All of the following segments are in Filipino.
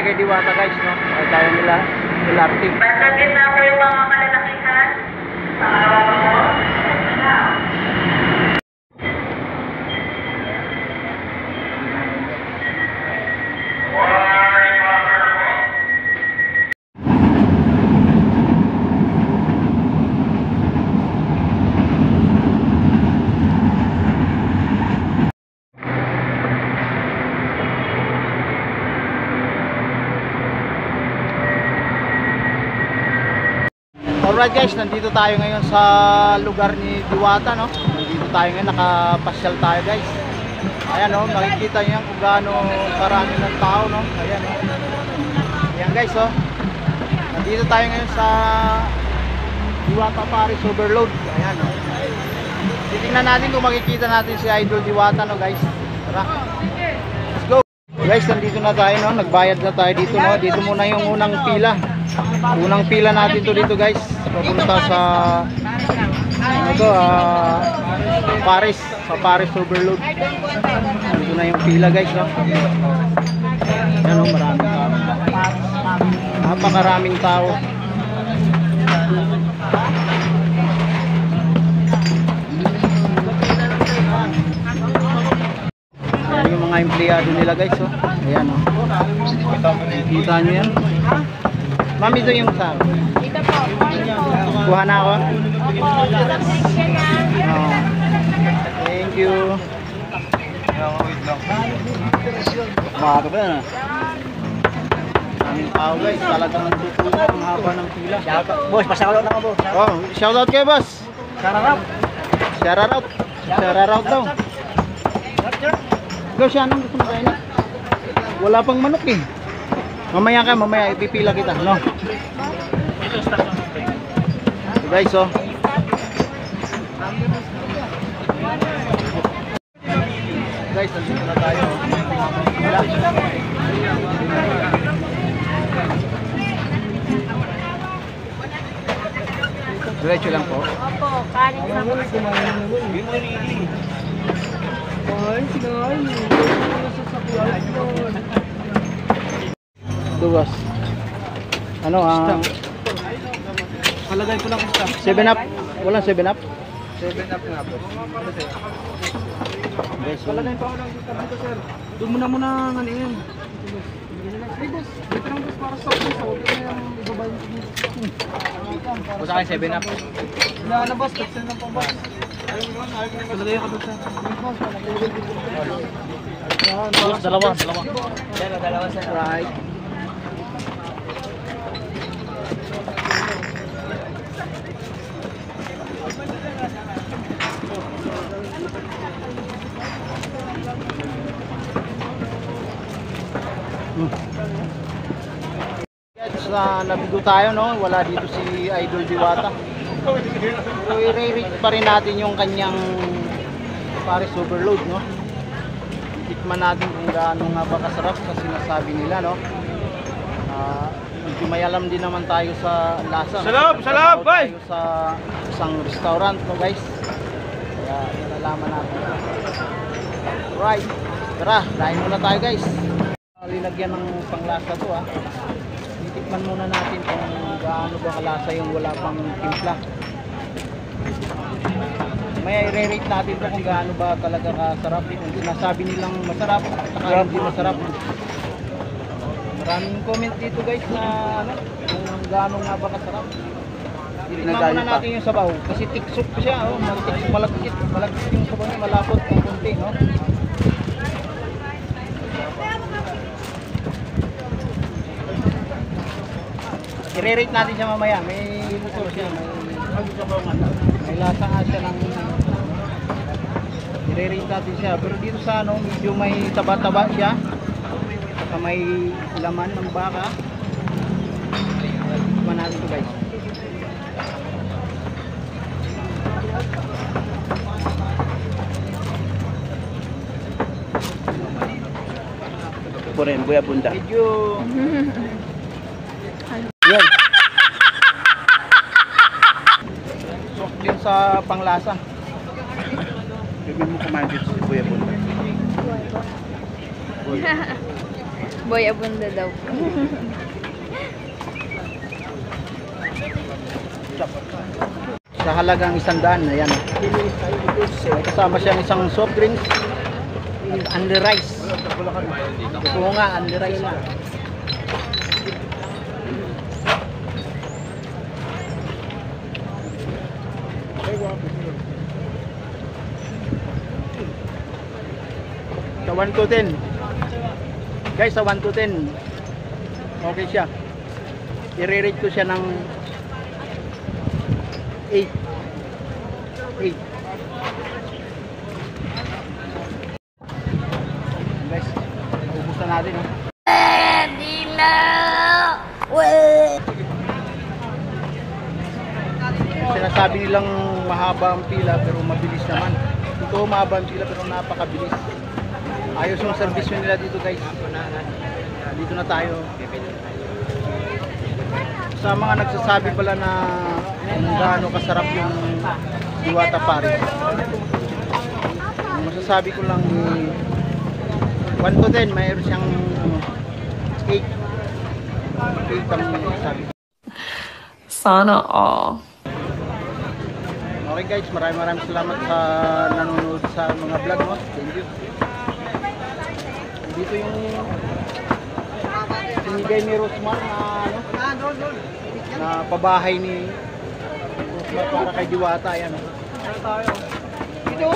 kay Diwata guys, no? Tayo nila LRT. Bandagin na po yung mga kalalakihan. Alright guys, nandito tayo ngayon sa lugar ni Diwata, no? Nandito tayo ngayon, nakapasyal tayo guys. Ayan, no? Makikita niyo kung gaano karami ng tao, no? Ayan, no? Ayan guys, oh. Nandito tayo ngayon sa Diwata Paris Overload. Ayan, no? Titingnan natin kung makikita natin si Idol Diwata, no guys. Tara, let's go. Guys, nandito na tayo, no? Nagbayad na tayo dito, no? Dito muna yung unang pila. Unang pila natin to dito guys, papunta sa ano to, Paris, sa Paris Overload. Dito na yung pila guys, no? Yan, no? Maraming tao, napakaraming tao. Ayan yung mga empleyado nila guys, oh. Ayan, no? Kita nyo yan. Ma'am, ito yung sa Dito po. kuha na ako. Oh. Thank you. Mahaba ba yan, ah? Maraming tao guys, talagang tutunan ang haba ng pila. Boss, pasakalo na ka, boss. Oh, shoutout kayo boss. Sararap. Shoutout. Shoutout daw. Go siya, anong gusto mo kayo na? Wala pang manok eh. Mamaya ipipila kita, no? So guys, oh. Guys, nandito na tayo. Diretso lang po. Opo, kanin sa Duwas. Ano Palagay ko lang isa. 7 up. Walang 7 up. 7 up nga, boss. Guys, Palagay pa ako lang dito, sir. Doon muna ngayon. Hey, boss. Dito lang, boss, para sa boss. Huwag na yung ibabay mo. Boss akin 7 up. Wala na, boss. Kapsel na po, boss. Palagay ka, boss, sir. Boss, dalawa. Dalawa, sir. Right. Nabigo tayo, no? Wala dito si Idol Diwata. So i-rate pa rin natin yung kanyang Paris Overload, no? Tikman natin kung gaano nga ba kasarap sa sinasabi nila, no? Medyo may alam din naman tayo sa lasa. Salab, boy! Tayo sa isang restaurant, no guys? Kaya nalalaman natin. Right, tara, kain muna tayo guys. Linagyan ng panglasa to, ah. Titikman muna natin kung gaano ba kalasa yung wala pang timpla. May i-rate natin to kung gaano ba talaga kasarap. Kung sinasabi nilang masarap at saka hindi masarap. Maraming comment dito guys na ano, kung gaano nga ba kasarap. Titikman muna natin yung sabaw kasi tiksok pa siya, oh. Malagkit yung sabaw niya, malapot ng konti, no? I-rate natin siya mamaya. May luto siya. May lasa nga siya ng i-rate natin siya. Pero dito sa ano, medyo may taba-taba siya. Saka may laman ng baka. Tikman natin ito guys. Puren, buya bunda. Medyo yan. Soft din sa panglasa. Bibig mo kumain dito sa buya bunda. Boy Abunda daw po. Sa halagang 100, ayan. Kasama siyang isang soft drinks, under rice. Ito nga, under rice na. Sa 1 to 10. Guys, sa 1 to 10. Okay siya. I-rate ko siya ng 8. 8. Guys, ubus na natin, oh. Sinasabi nilang mahaba ang pila pero mabilis naman. Ito mahaba ang pila pero napakabilis. Ayos yung service nila dito, guys. Dito na tayo. Sa mga nagsasabi pala na kung gaano kasarap yung Diwata Paris, masasabi ko lang 1 to 10, mayroon siyang 8. 8 ang sabi. Sana all. Okay guys, maraming salamat sa nanonood sa mga vlog mo. Thank you. Dito yung sinigay ni Rosmar na na pabahay ni Rosmar para kay Diwata. Ayan, oh. Ito.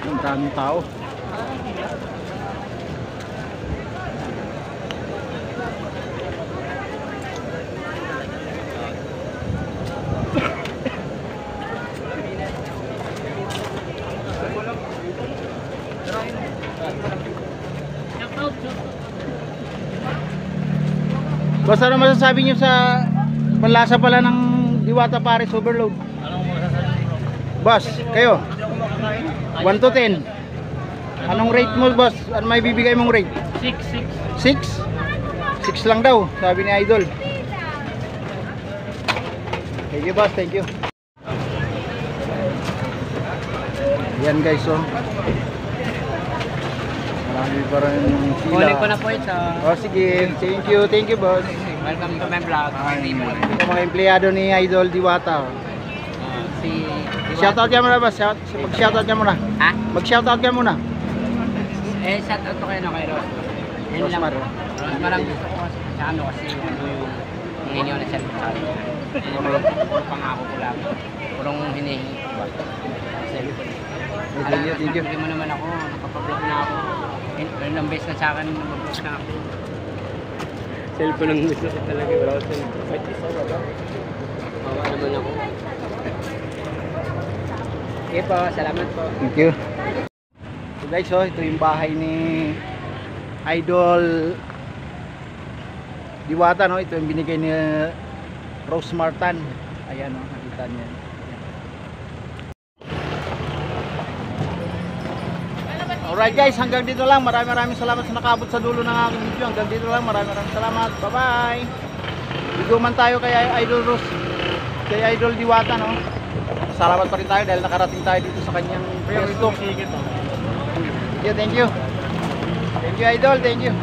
Ang daming tao. Boss, ano masasabi niyo sa panlasa pala ng Diwata Paris Overload? Boss, kayo? 1 to 10. Anong rate mo, boss? Ano may bibigay mong rate? 6. 6? 6 lang daw, sabi ni Idol. Thank you, boss. Thank you. Yan guys, oh. Marami pa rin yung sila. Kunin ko na po ito. Oh, sige. Thank you. Thank you, boss. Welcome to my vlog. Ito mga empleyado ni Idol Diwata. Si... Shoutout ka muna, boss. Mag-shoutout ka muna. Ha? Mag-shoutout ka muna. Shoutout to kayo na kay Ros. Yun lang. Rosmar. Rosmar ang gusto ko sa ano kasi yung ninyo na siya sa ano. Pangako ko lang. Purong hinihingi ko. Thank you, thank you. Hindi mo naman ako, nakapag-vlog na ako. Ilang beses na sa akin mag-vlog na ako. Cellphone ang gusto ko talaga. Wala ko cellphone. Kahit isa wala. Bawa naman ako. Okay po, salamat po. Thank you. So guys, oh, ito yung bahay ni Idol Diwata, no? Ito yung binigay ni Rose Martan. Ayan, oh, nakita niyo. Alright guys, hanggang dito lang. Maraming salamat sa nakaabot sa dulo ng aking video. Hanggang dito lang. Maraming salamat. Bye-bye. Iguman tayo kay Idol Rose, kay Idol Diwata, no? Salamat pa rin tayo dahil nakarating tayo dito sa kanyang pwesto. Thank you, thank you. Thank you, Idol. Thank you.